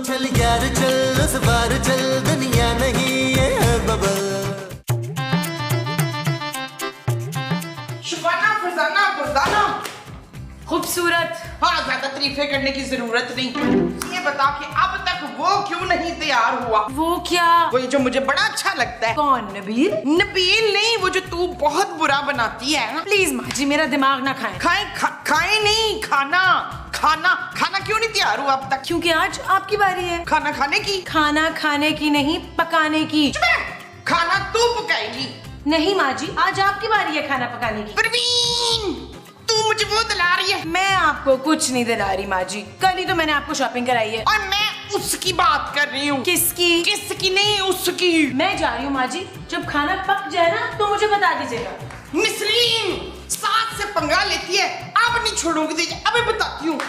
चल यार चल, उस बार चल, दुनिया नहीं ये है बबल। शुबाना, फरजाना, फरजाना, खूबसूरत। हाँ, ज्यादा तारीफें करने की जरूरत नहीं। ये बता कि अब तक वो क्यों नहीं तैयार हुआ? वो क्या? वो जो मुझे बड़ा अच्छा लगता है। कौन? नबील? नबील नहीं, वो जो तू बहुत बुरा बनाती है ना। प्लीज माँ जी मेरा दिमाग ना खाएं। खाए नहीं, खाना खाना खाना क्यों नहीं तैयार हुआ अब तक? क्योंकि आज आपकी बारी है खाना खाने की। खाना खाने की नहीं, पकाने की। खाना तू पकाएगी। नहीं माँ जी, आज आपकी बारी है खाना पकाने की। परवीन, तू मुझे वो दिला रही है। मैं आपको कुछ नहीं दिला रही माँ जी, कल ही तो मैंने आपको शॉपिंग कराई है। और मैं उसकी बात कर रही हूँ। किसकी? किसकी नहीं, उसकी। मैं जा रही हूँ माँ जी, जब खाना पक जाए ना तो मुझे बता दीजिएगा। निसरीन साथ से पंगा लेती है, अब नहीं छोड़ूंगी। दीजिए, अभी बताती हूँ।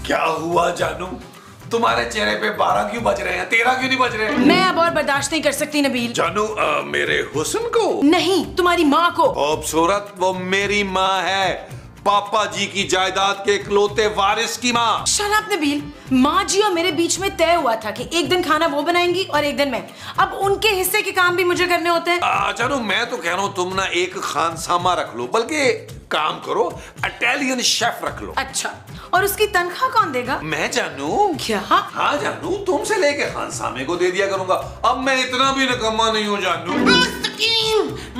क्या हुआ जानू, तुम्हारे चेहरे पे 12 क्यों बज रहे हैं, 13 क्यों नहीं बज रहे हैं? मैं अब और बर्दाश्त नहीं कर सकती नबील। जानू, मेरे हुस्न को नहीं, तुम्हारी माँ को। खूबसूरत, वो मेरी माँ है, पापा जी की जायदाद के इकलौते वारिस की माँ। शट अप नबील, माँ जी और मेरे बीच में तय हुआ था कि एक दिन खाना वो बनाएंगी और एक दिन मैं। अब उनके हिस्से के काम भी मुझे करने होते हैं। जानू, मैं तो कह रहा हूँ तुम ना एक खानसामा रख लो, बल्कि काम करो इटालियन शेफ रख लो। अच्छा, और उसकी तनख्वाह कौन देगा? मैं जानू। क्या? हाँ जानू, तुमसे लेके खानसामे को दे दिया करूंगा। अब मैं इतना भी निकम्मा नहीं हूँ जानू।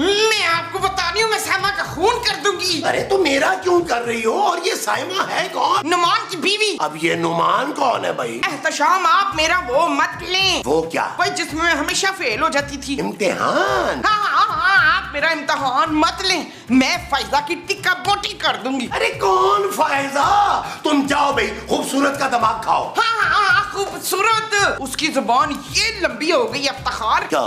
मैं आपको बता रही हूँ, मैं साइमा का खून कर दूंगी। अरे तो मेरा क्यों कर रही हो? और ये साइमा है कौन? नुमान की बीवी। अब ये नुमान कौन है भाई? एहतशाम, आप मेरा वो मत लें। वो क्या? भाई जिसमें मैं हमेशा फेल हो जाती थी। इम्तिहान? हाँ, आप मेरा इम्तिहान मत लें। मैं फायदा की टिक्का बोटी कर दूंगी। अरे कौन फायदा? तुम जाओ भाई, खूबसूरत का दिमाग खाओ। हाँ, खूबसूरत। उसकी जुबान ये लंबी हो गई इफ्तिखार। क्या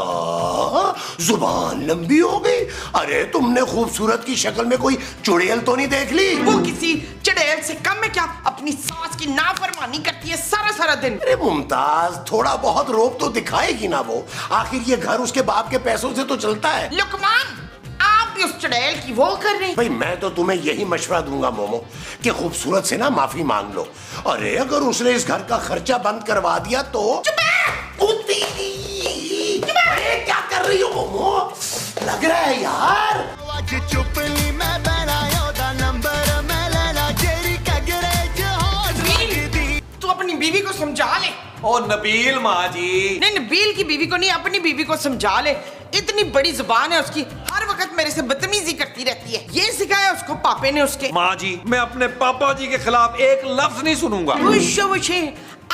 जुबान लंबी हो गई? अरे तुमने खूबसूरत की शक्ल में कोई चुड़ैल तो नहीं देख ली? वो किसी चुड़ैल से कम है क्या? अपनी सास की नाफरमानी करती है सारा सारा दिन। अरे मुमताज, थोड़ा बहुत रोब तो दिखाएगी ना वो। आखिर ये घर उसके बाप के पैसों से तो चलता है। लुकमान, आप भी उस चुड़ैल की वो कर रहे हैं। भाई मैं तो तुम्हें यही मशवरा दूंगा मोमो कि खूबसूरत से ना माफी मांग लो। अरे अगर उसने इस घर का खर्चा बंद करवा दिया तो। अरे क्या कर रही हो मोमो? लग रहा है यार। तू अपनी बीवी को समझा ले। ओ नबील माँ जी। नहीं, नबील की बीवी को नहीं, अपनी बीवी को समझा ले। इतनी बड़ी जुबान है उसकी, हर वक्त मेरे से बदतमीजी करती रहती है। ये सिखाया उसको पापे ने उसके। माँ जी, मैं अपने पापा जी के खिलाफ एक लफ्ज नहीं सुनूंगा।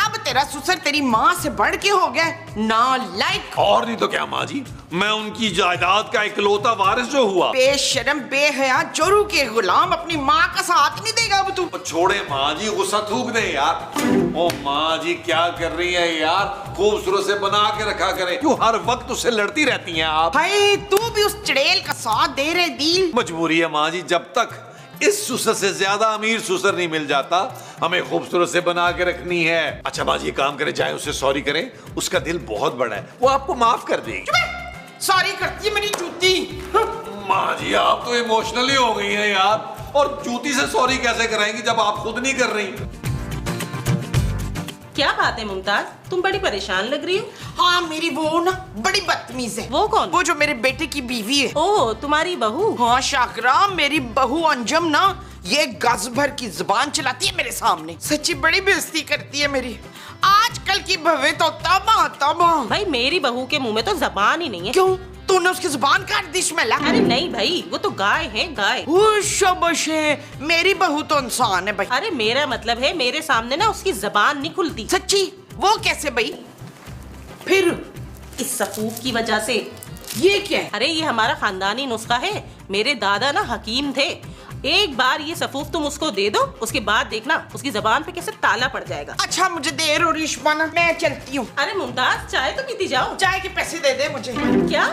अब तेरा ससुर तेरी माँ से बढ़ के हो गया नालायक। और नहीं तो क्या माँ जी, मैं उनकी जायदाद का इकलौता वारिस जो हुआ। बेशरम, बेहया, जोरू के गुलाम, अपनी माँ का साथ नहीं देगा अब तू। छोड़े माँ जी, गुस्सा थूक दे यार। ओ माँ जी, क्या कर रही है यार? खूबसूरत से बना के रखा करें, क्यों हर वक्त उससे लड़ती रहती हैं आप? भाई तू भी उस चुड़ैल का साथ दे रहे दिल। मजबूरी है माँ जी, जब तक इस ससुर से ज्यादा अमीर ससुर नहीं मिल जाता, हमें खूबसूरत से बना के रखनी है। अच्छा माँ जी, काम करें, जाए उससे सॉरी करें, उसका दिल बहुत बड़ा है, वो आपको माफ कर देगी। सॉरी करती है मेरी जूती। माँ जी, आप तो इमोशनली हो गई हैं यार, और जूती से सॉरी कैसे कराएंगी जब आप खुद नहीं कर रही? क्या बात है मुमताज, तुम बड़ी परेशान लग रही हो। हाँ, मेरी वो ना बड़ी बदतमीज है। वो कौन? वो जो मेरे बेटे की बीवी है। ओह, तुम्हारी बहू। हाँ शाकरा, मेरी बहू अंजम ना, ये गज भर की जुबान चलाती है मेरे सामने। सच्ची बड़ी बेइज्जती करती है मेरी। आजकल की बहू तो तबाह। भाई मेरी बहू के मुंह में तो जबान ही नहीं है। क्यों? तूने उसकी जुबान काट दी स्मेला? अरे नहीं भाई, वो तो गाय है, गाय। शाबाश है, मेरी बहू तो इंसान है भाई। अरे मेरा मतलब है, मेरे सामने ना उसकी जबान नहीं खुलती। सच्ची? वो कैसे भाई? फिर इस सफूफ की वजह से। ये क्या है? अरे ये हमारा खानदानी नुस्खा है, मेरे दादा ना हकीम थे। एक बार ये सफूफ तुम उसको दे दो, उसके बाद देखना उसकी जबान पे कैसे ताला पड़ जाएगा। अच्छा, मुझे देर हो रही शुबाना, मैं चलती हूँ। अरे मुमताज, चाय तो पीती जाओ। चाय के पैसे दे दे मुझे। क्या?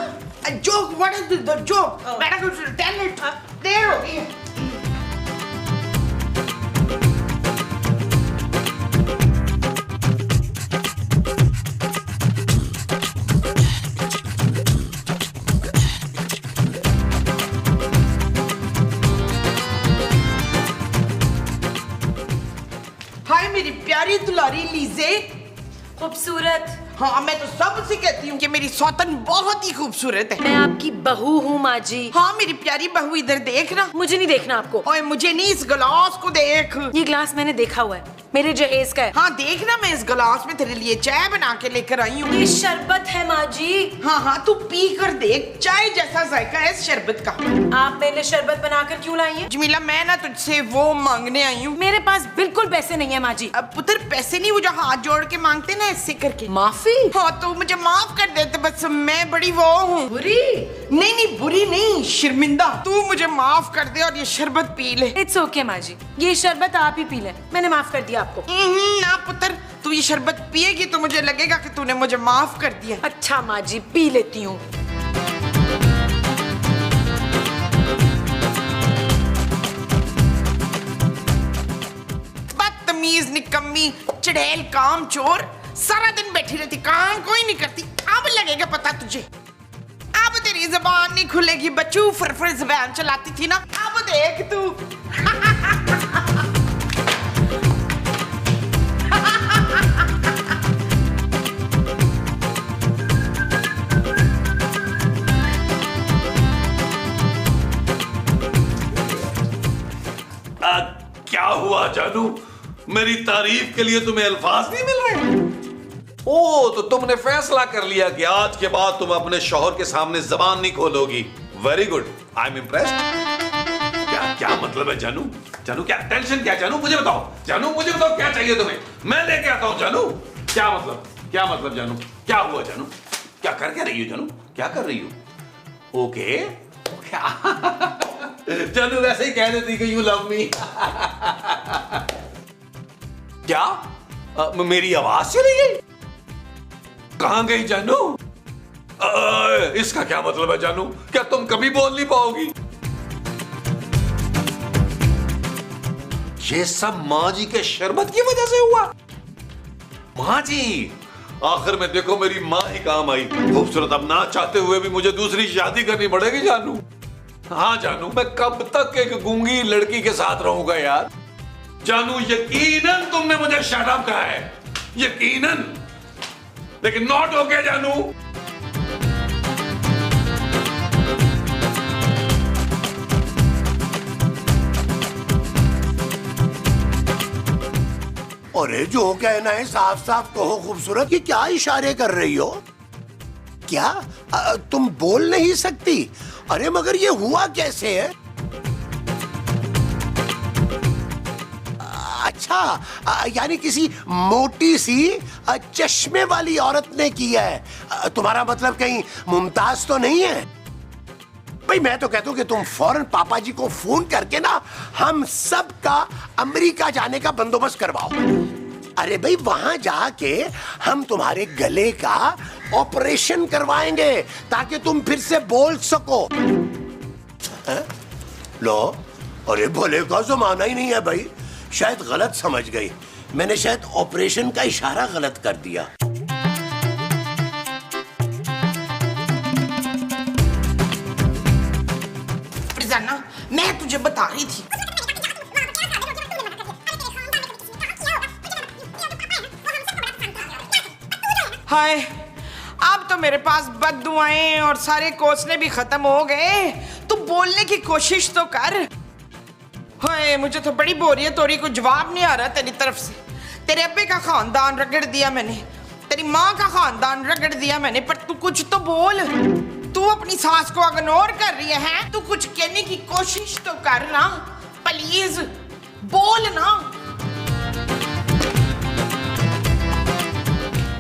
Joke, what is the joke? Madam tell it. देर हो गई है। प्यारी दुलारी लीजे। खूबसूरत। हाँ, मैं तो सबसे कहती हूँ कि मेरी सौतन बहुत ही खूबसूरत है। मैं आपकी बहू हूँ माँ जी। हाँ, मेरी प्यारी बहू, इधर देख ना। मुझे नहीं देखना आपको। ओए, मुझे नहीं, इस गिलास को देख। ये ग्लास मैंने देखा हुआ है, मेरे जहेज का है। हाँ देख ना, मैं इस गिलास में तेरे लिए चाय बना के लेकर आई हूँ। ये शरबत है माँ जी। हाँ हाँ, तू पी कर देख, चाय जैसा जायका है इस शरबत का। आप मेरे लिए शरबत बनाकर क्यों लाई हैं? जमीला, मैं ना तुझसे वो मांगने आई हूँ। मेरे पास बिल्कुल पैसे नहीं है माँ जी। अब पुत्र, पैसे नहीं, वो जो हाथ जोड़ के मांगते ना ऐसे करके। माफी? हाँ, तो मुझे माफ कर देते, बस मैं बड़ी वो हूँ। बुरी? नहीं नहीं, बुरी नहीं, शर्मिंदा। तू मुझे माफ कर दे और ये शरबत पी ले। इट्स ओके माँ जी, ये शरबत आप ही पी लें, मैंने माफ कर दिया आपको। ना पुत्र, तू ये शरबत पिएगी तो मुझे लगेगा कि तूने मुझे माफ कर दिया। अच्छा माँ जी, पी लेती हूँ। बदतमीज, निकम्मी, चढ़ेल, काम चोर, सारा दिन बैठी रहती, काम कोई नहीं करती। अब लगेगा पता तुझे, अब तेरी जबान नहीं खुलेगी बच्चू। फरफर जबान चलाती थी ना, अब देख तू। क्या हुआ जानू? मेरी तारीफ के लिए तुम्हें अल्फाज नहीं मिल रहे? ओ, तो तुमने फैसला कर लिया कि आज के बाद तुम अपने शौहर के सामने जबान नहीं खोलोगी। Very good, I am impressed. क्या क्या मतलब है जानू? जानू, क्या टेंशन क्या? जानू मुझे बताओ, जानू मुझे बताओ, क्या चाहिए तुम्हें? मैं लेके आता हूं जानू। क्या मतलब, क्या मतलब जानू? क्या हुआ जानू? क्या कर क्या रही हो जानू? क्या कर रही हो? ओके, जानू वैसे ही कह देती कि यू लव मी। क्या मेरी आवाज चली गई? कहां गई जानू? इसका क्या मतलब है जानू? क्या तुम कभी बोल नहीं पाओगी? ये सब माँ जी के शरबत की वजह से हुआ। माँ जी, आखिर में देखो मेरी माँ ही काम आई। खूबसूरत, अब ना चाहते हुए भी मुझे दूसरी शादी करनी पड़ेगी जानू। हाँ जानू, मैं कब तक एक गूंगी लड़की के साथ रहूंगा यार? जानू, यकीनन तुमने मुझे शट अप कहा है, यकीनन, लेकिन नॉट ओके जानू। अरे जो कहना है साफ साफ कहो खूबसूरत, ये क्या इशारे कर रही हो? क्या तुम बोल नहीं सकती? अरे मगर ये हुआ कैसे है? अच्छा, यानी किसी मोटी सी चश्मे वाली औरत ने किया है। तुम्हारा मतलब कहीं मुमताज तो नहीं है? भाई मैं तो कहता हूं कि तुम फौरन पापा जी को फोन करके ना हम सब का अमेरिका जाने का बंदोबस्त करवाओ। अरे भाई वहां जाके हम तुम्हारे गले का ऑपरेशन करवाएंगे ताकि तुम फिर से बोल सको। लो, अरे भले का जमाना ही नहीं है भाई। शायद गलत समझ गई, मैंने शायद ऑपरेशन का इशारा गलत कर दिया। फरजाना, मैं तुझे बता रही थी। हाय, अब तो मेरे पास बद्दुआएं और सारे कोसने भी खत्म हो गए। तू बोलने की कोशिश तो कर। हाय, मुझे तो बड़ी बोरियत हो रही, कोई जवाब नहीं आ रहा तेरी तरफ से। तेरे अब्बे का खानदान रगड़ दिया मैंने, तेरी माँ का खानदान रगड़ दिया मैंने, पर तू कुछ तो बोल। तू अपनी सास को इग्नोर कर रही है, तू कुछ कहने की कोशिश तो कर ना, प्लीज बोल ना।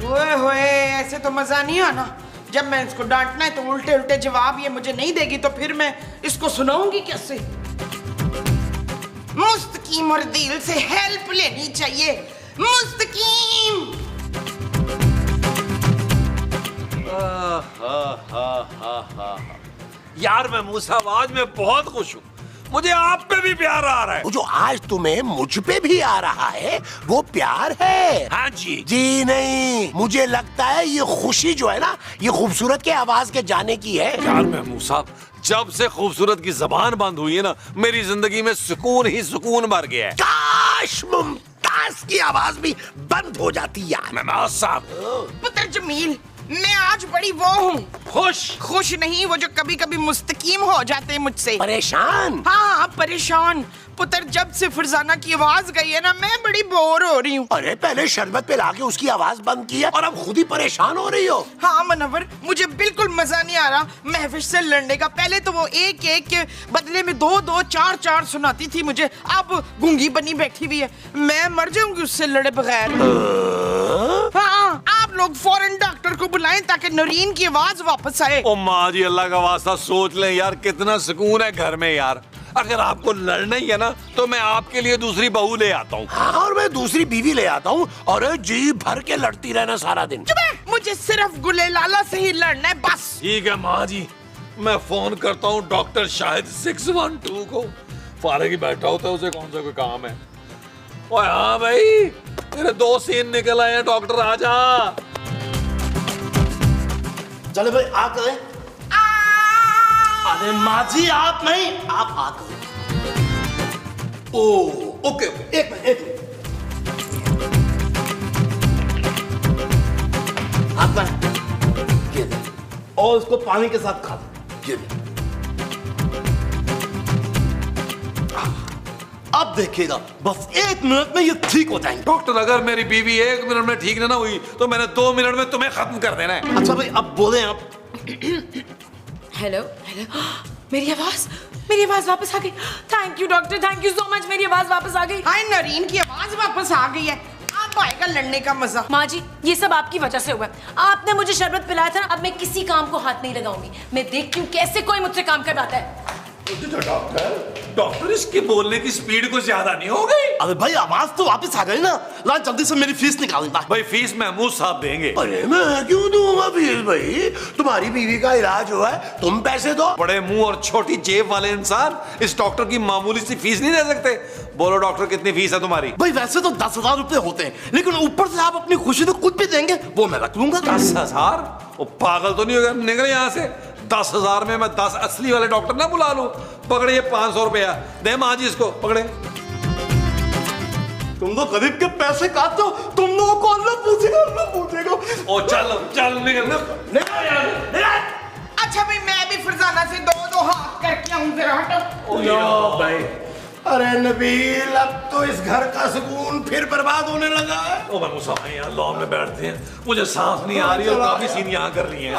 ओए होए, ऐसे तो मजा नहीं आना। जब मैं इसको डांटना है तो उल्टे उल्टे जवाब ये मुझे नहीं देगी तो फिर मैं इसको सुनाऊंगी कैसे? मुस्तकीम और दिल से हेल्प लेनी चाहिए। मुस्तकीम। यार मैं मूसा, आज मैं बहुत खुश हूँ। मुझे आप पे भी प्यार आ रहा है। वो जो आज तुम्हें मुझ पे भी आ रहा है वो प्यार है। हाँ जी। जी नहीं, मुझे लगता है ये खुशी जो है ना, ये खूबसूरत के आवाज के जाने की है। यार महमूद साहब, जब से खूबसूरत की जबान बंद हुई है ना, मेरी जिंदगी में सुकून ही सुकून भर गया है। काश मुमताज सांस की आवाज भी बंद हो जाती यार। नवाज साहब। पुत्र जमील, मैं आज बड़ी वो हूँ, खुश नहीं, वो जो कभी कभी मुस्तकीम हो जाते हैं मुझसे। परेशान? हाँ परेशान। पुत्र, जब से फरजाना की आवाज गई है ना, मैं बड़ी बोर हो रही हूँ। अरे पहले शरबत पे लाके उसकी आवाज बंद की है और अब खुद ही परेशान हो रही हो। हाँ मनवर, मुझे बिल्कुल मजा नहीं आ रहा महफिल से लड़ने का। पहले तो वो एक एक के बदले में दो दो चार चार सुनाती थी मुझे, अब गूंगी बनी बैठी हुई है। मैं मर जाऊंगी उससे लड़े बगैर। हाँ, आप लोग फौरन डॉक्टर को बुलाएं ताकि नरीन की आवाज वापस आए। ओ माँ जी, अल्लाह का वास्ता सोच लें यार, कितना सुकून है घर में यार। अगर आपको लड़ना ही है ना, तो मैं आपके लिए दूसरी बहू ले आता हूँ। हाँ, और मैं दूसरी बीवी ले आता हूँ और जी भर के लड़ती रहना सारा दिन। मुझे सिर्फ गुले लाला से ही लड़ना है बस। ठीक है माँ जी, मैं फोन करता हूँ डॉक्टर शाहिद 612 को। फारग ही बैठा होता है, उसे कौन सा कोई काम है। ओए हाँ भाई, तेरे 2 सीन निकल आए हैं, डॉक्टर आजा। चले भाई आ करें। अरे माँ जी आप नहीं, आप आ करें। ओ ओके, एक मिनट। आप ये ले, और इसको पानी के साथ खा दो। ये ले। अब देखिएगा, बस 1 मिनट में ये ठीक हो जाएंगे। डॉक्टर, अगर मेरी बीवी 1 मिनट में ठीक ना हुई तो मैंने 2 मिनट में तुम्हें खत्म कर देना है। अच्छा भाई, अब बोले आप। हेलो हेलो, मेरी आवाज वापस आ गई। Thank you doctor, thank you so much, मेरी आवाज वापस आ गई। हाय, नरीन की आवाज वापस आ गई है। अब आएगा लड़ने का मजा। माँ जी, ये सब आपकी वजह से हुआ है। आपने मुझे शरबत पिलाया था ना, अब मैं किसी काम को हाथ नहीं लगाऊंगी। मैं देखती हूँ कैसे कोई मुझसे काम करवाता है। डॉक्टर, इसके बोलने की स्पीड कुछ ज्यादा नहीं हो गई? अरे भाई, आवाज तो वापस आ गई ना। ला जल्दी से मेरी फीस निकालना। भाई फीस महमूद साहब देंगे। अरे मैं क्यों दूंगा फीस भाई? तुम्हारी बीवी का इलाज हुआ है, तुम पैसे दो। बड़े मुंह और छोटी जेब वाले इंसान इस डॉक्टर की मामूली सी फीस नहीं दे सकते। बोलो डॉक्टर, कितनी फीस है तुम्हारी? भाई वैसे तो 10,000 रुपए होते हैं, लेकिन ऊपर से आप अपनी खुशी से कुछ भी देंगे वो मैं रख लूंगा। 10,000? वो पागल तो नहीं हो गया? निकले यहाँ से। 10,000 में मैं 10 असली वाले डॉक्टर ना बुला लूं। पकड़े ये 500 रुपया, दे माँ जी इसको, पकड़े। तुम तो गरीब के पैसे काटते हो, तुम लोगों को अल्लाह पूछेगा। ओ चल निकल। अच्छा भाई, मैं भी फरजाना से दो हाथ करके आऊं, जरा हटो। भाई, अरे नबील, अब तो इस घर का सुकून फिर बर्बाद होने लगा है। ओ मैं मुसाफिर यहाँ लॉन में बैठते हैं, मुझे सांस नहीं आ रही और काफी सीन यहाँ कर रही हैं।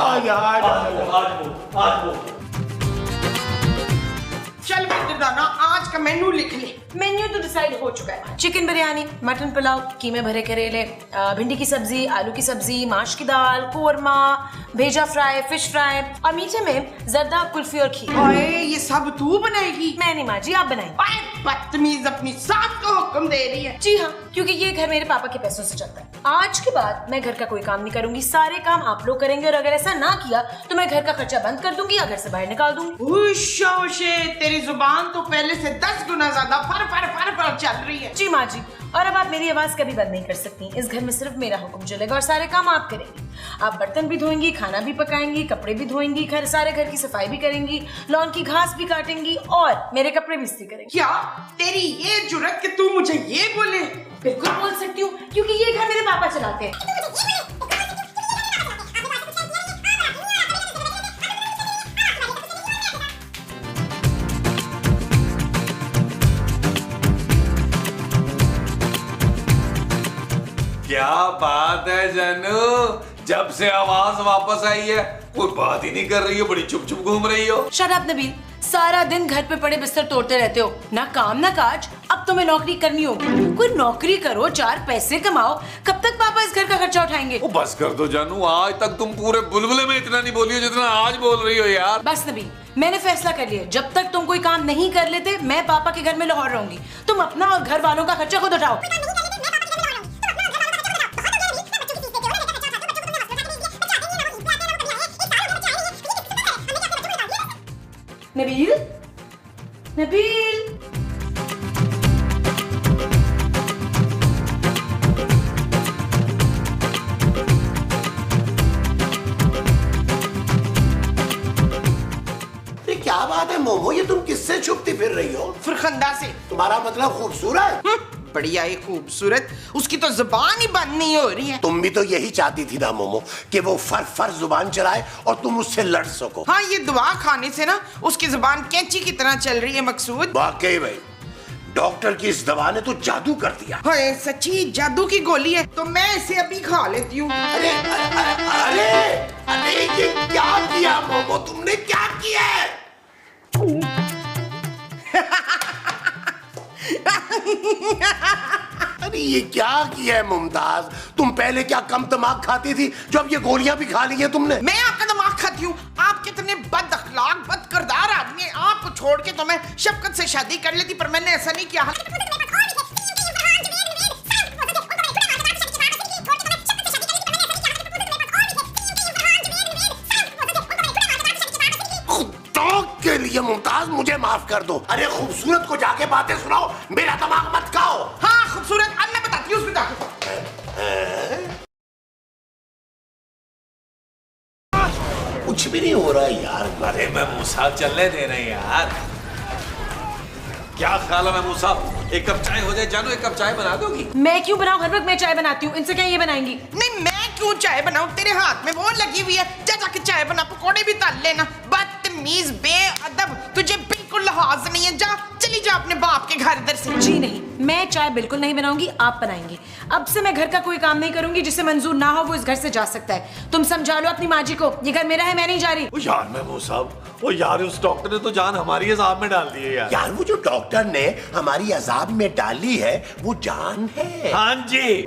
चल दाना, आज का मेनू लिख ले। मेन्यू तो डिसाइड हो चुका है। चिकन बिरयानी, मटन पुलाव, कीमे भरे करेले, भिंडी की सब्जी, आलू की सब्जी, माश की दाल, कोरमा, भेजा फ्राई, फिश फ्राई और मीठे में जर्दा, कुल्फी और खीर। ओए, ये सब तू बनाएगी? मैं नहीं माँ जी, आप बनाएं। बदतमीज, अपनी सास को हुक्म दे रही है। जी हाँ, क्योंकि ये घर मेरे पापा के पैसों से चलता है। आज के बाद मैं घर का कोई काम नहीं करूंगी, सारे काम आप लोग करेंगे और अगर ऐसा ना किया तो मैं घर का खर्चा बंद कर दूंगी या घर से बाहर निकाल दूंगी। तेरी जुबान तो पहले से 10 गुना ज्यादा फर चल रही है। जी माँ जी, और अब आप मेरी आवाज कभी बंद नहीं कर सकती। इस घर में सिर्फ मेरा हुक्म चलेगा और सारे काम आप करेंगी। आप बर्तन भी धोएंगी, खाना भी पकाएंगी, कपड़े भी धोएंगी, सारे घर की सफाई भी करेंगी, लॉन की घास भी काटेंगी और मेरे कपड़े भी इस्त्री करेंगी। क्या तेरी ये जुर्रत कि तू मुझे ये बोले? बिल्कुल बोल सकती हूँ, क्योंकि ये घर मेरे पापा चलाते हैं। क्या बात है जानू, जब से आवाज वापस आई है कोई बात ही नहीं कर रही हो, बड़ी चुप चुप घूम रही हो। शट अप नबील, सारा दिन घर पे पड़े बिस्तर तोड़ते रहते हो, ना काम ना काज। अब तुम्हें नौकरी करनी होगी, कोई नौकरी करो, 4 पैसे कमाओ। कब तक पापा इस घर का खर्चा उठाएंगे? ओ बस कर दो जानू, आज तक तुम पूरे बुलबुले में इतना नहीं बोली हो जितना आज बोल रही हो यार। बस नबील, मैंने फैसला कर लिया, जब तक तुम कोई काम नहीं कर लेते मैं पापा के घर में लाहौर रहूंगी। तुम अपना और घर वालों का खर्चा खुद उठाओ। नबील, नबील, क्या बात है मोमो, ये तुम किससे छुपती फिर रही हो? फुरखंदा से। तुम्हारा मतलब खूबसूरत? बड़ी आई खूबसूरत, उसकी तो जुबान ही बंद नहीं हो रही है। तुम भी तो यही चाहती थी ना मोमो कि वो फर जुबान चलाए और तुम उससे लड़ सको। हाँ, ये दुआ खाने से ना उसकी जुबान कैंची की तरह चल रही है मकसूद। वाकई भाई, डॉक्टर की इस दवा ने तो जादू कर दिया। हाय, सच्ची जादू की गोली है, तो मैं इसे अभी खा लेती हूँ। अरे अरे अरे ये क्या किया मोमो, तुमने क्या किया है? अरे ये क्या किया है मुमताज, तुम पहले क्या कम दिमाग खाती थी जो अब ये गोलियां भी खा ली है तुमने? मैं आपका दिमाग खाती हूँ? आप कितने बद अखलाक, बद किरदार आदमी हैं। आपको छोड़ के तो मैं शफकत से शादी कर लेती, पर मैंने ऐसा नहीं किया। के लिए मुमताज मुझे माफ कर दो। अरे खूबसूरत को जाके बातें सुनाओ, मेरा दिमाग मत खाओ। हाँ खूबसूरत, अब मैं बताती हूँ उसको जाके। कुछ भी नहीं हो रहा है यार। अरे महमूद साहब चलने दे रहे हैं यार। क्या ख्याल है महमूद साहब, एक कप चाय हो जाए? जानू एक कप चाय बना दोगी? मैं क्यों बनाऊं, हर वक्त मैं चाय बनाती हूँ, इनसे क्या ये बनाएंगी? नहीं, मैं क्यों चाय बनाऊं, तेरे हाथ में वो लगी हुई है, जा जाके चाय बना, पकौड़े भी तल लेना। बदतमीज, बेअदब, तुझे बिल्कुल लिहाज नहीं है। जा, चली जा अपने बाप के घर इधर से। जी नहीं, मैं चाय बिल्कुल नहीं बनाऊंगी, आप बनाएंगे। अब से मैं घर का कोई काम नहीं करूंगी, जिसे मंजूर ना हो वो इस घर से जा सकता है। तुम समझा लो अपनी माँ जी को, ये घर मेरा है, मैं नहीं जा रही। ओ यार महमूद साहब, ओ यार उस डॉक्टर ने तो जान हमारी अज़ाब में डाल दी है यार। यार वो जो डॉक्टर ने हमारी अजाब में डाली है वो जान है। हाँ जी।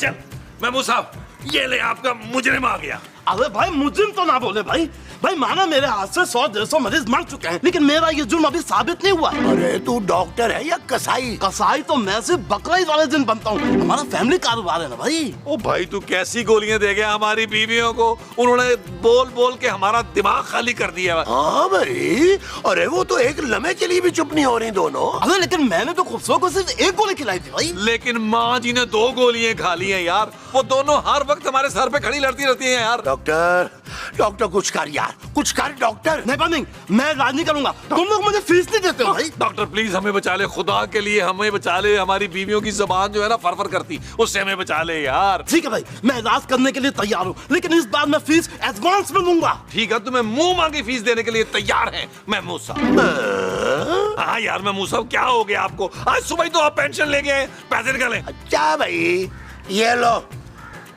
चल महमूद साहब, ये ले आपका मुजरिम आ गया। अरे भाई मुजरिम तो ना बोले भाई, भाई माना मेरे हाथ से 100-150 मरीज मर चुके हैं, लेकिन मेरा ये जुर्म अभी साबित नहीं हुआ। अरे तू डॉक्टर है या कसाई? कसाई तो मैं सिर्फ बकरा ईद वाले दिन बनता हूँ, हमारा फैमिली कारोबार है ना भाई। ओ भाई तू कैसी गोलियां दे गया हमारी बीवियों को, उन्होंने बोल बोल के हमारा दिमाग खाली कर दिया। हाँ भाई, अरे वो तो एक लम्हे के लिए भी चुप नहीं हो रही दोनों। अरे लेकिन मैंने तो खूबसूरत को सिर्फ एक गोली खिलाई थी भाई। लेकिन माँ जी ने 2 गोलियां खा ली हैं यार, वो दोनों हर वक्त हमारे सर पे खड़ी लड़ती रहती हैं यार। डॉक्टर कुछ कर यार, कुछ कर डॉक्टर। नहीं, मैं इलाज नहीं करूंगा, तुम लोग मुझे फीस नहीं देते हो भाई। डॉक्टर प्लीज हमें बचा ले, खुदा के लिए हमें बचा ले, हमारी बीवियों की जुबान जो है ना फरफर करती, उससे हमें बचा ले यार। ठीक है भाई, मैं इलाज करने के लिए तैयार हूँ, लेकिन इस बार मैं फीस एडवांस में लूंगा। ठीक है, तुम्हें मुंह मांगी फीस देने के लिए तैयार है महमूद साहब। हाँ यार महमूद साहब, क्या हो गया आपको? आज सुबह ही तो आप पेंशन ले गए, पैसे निकालें। अच्छा भाई, ये लो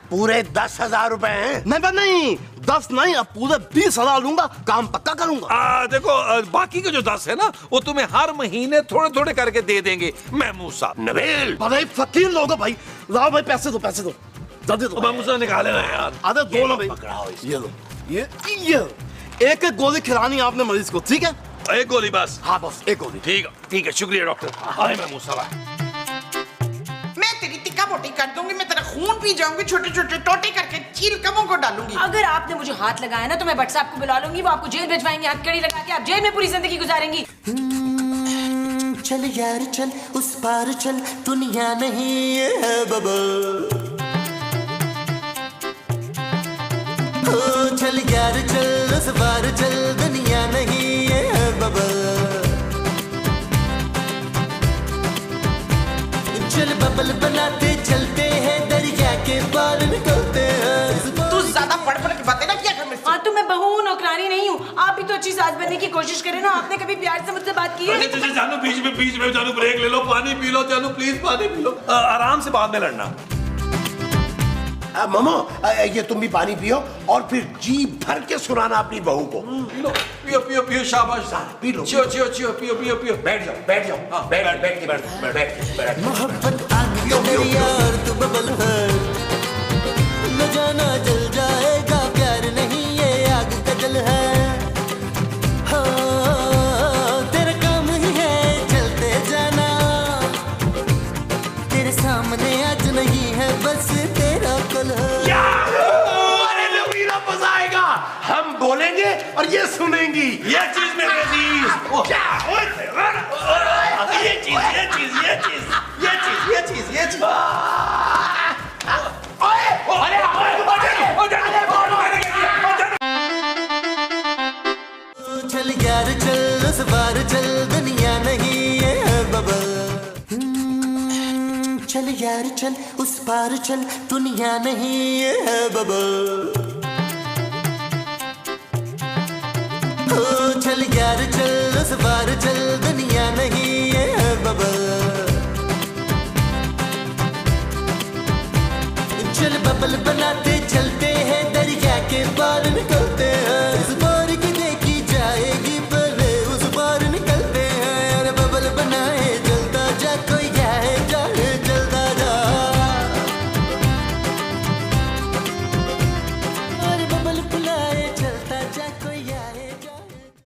पूरे 10,000 रुपए हैं। नहीं 10 नहीं, अब पूरे 20,000 लूंगा, काम पक्का करूंगा। देखो बाकी के जो 10 है ना, वो तुम्हें हर महीने थोड़े थोड़े करके दे देंगे महमूद साहब। नबील, अरे फकीर लोग हो भाई, लाओ भाई पैसे दो जल्दी दो। महमूद साहब निकाले ना यार। अरे दो ना भाई, पकड़ाओ इसे। ये लो, ये एक एक गोली खिलानी है आपने मरीज को, ठीक है? एक गोली बस? हाँ बस एक गोली। ठीक है, शुक्रिया डॉक्टर। आए महमूद साहब। मैं तेरी टिक्का बोटी कर दूंगी, मैं तेरा खून पी जाऊंगी, छोटे छोटे टोटे करके चील कमों को डालूंगी। अगर आपने मुझे हाथ लगाया ना तो मैं भट्ट साहब को बुला लूंगी, वो आपको जेल भिजवाएंगे, हथकड़ी लगा के आप जेल में पूरी जिंदगी गुजारेंगी। चल यार चल, उस पार चल, दुनिया नहीं है बबल। चल यार चल, उस पार चल, दुनिया नहीं है बबल। चल बबल बनाते चलते हैं, दरिया के पार निकलते हैं। तू ज्यादा पढ़ के बातें ना किया कर मुझसे। हाँ तो मैं बहू हूँ, नौकरानी नहीं हूँ। आप भी तो अच्छी सास बनने की कोशिश करें ना, आपने कभी प्यार से मुझसे बात की है? तुझे जानू बीच में जानू ब्रेक ले लो, पानी पी लो जानू, प्लीज पानी पी लो, आराम से बाद में लड़ना। मामा, ये तुम भी पानी पियो और फिर जी भर के सुनाना अपनी बहू को। पियो शाबाश, पी लो। चियो पियो। बैठ जाओ। हाँ, बैठ। मोहब्बत आग का दरिया और तू बबल है, न जाना जल जाएगा, प्यार नहीं ये आग का जल है। हाँ, तेरा काम ये सुनेंगी। ये चीज मेरे अजीज। क्या? ये चीज। चल यार चल उस बार चल दुनिया नहीं ये है बबल। चल यार चल उस पार चल दुनिया नहीं ये है बबल। चल यार चल उस बार चल दुनिया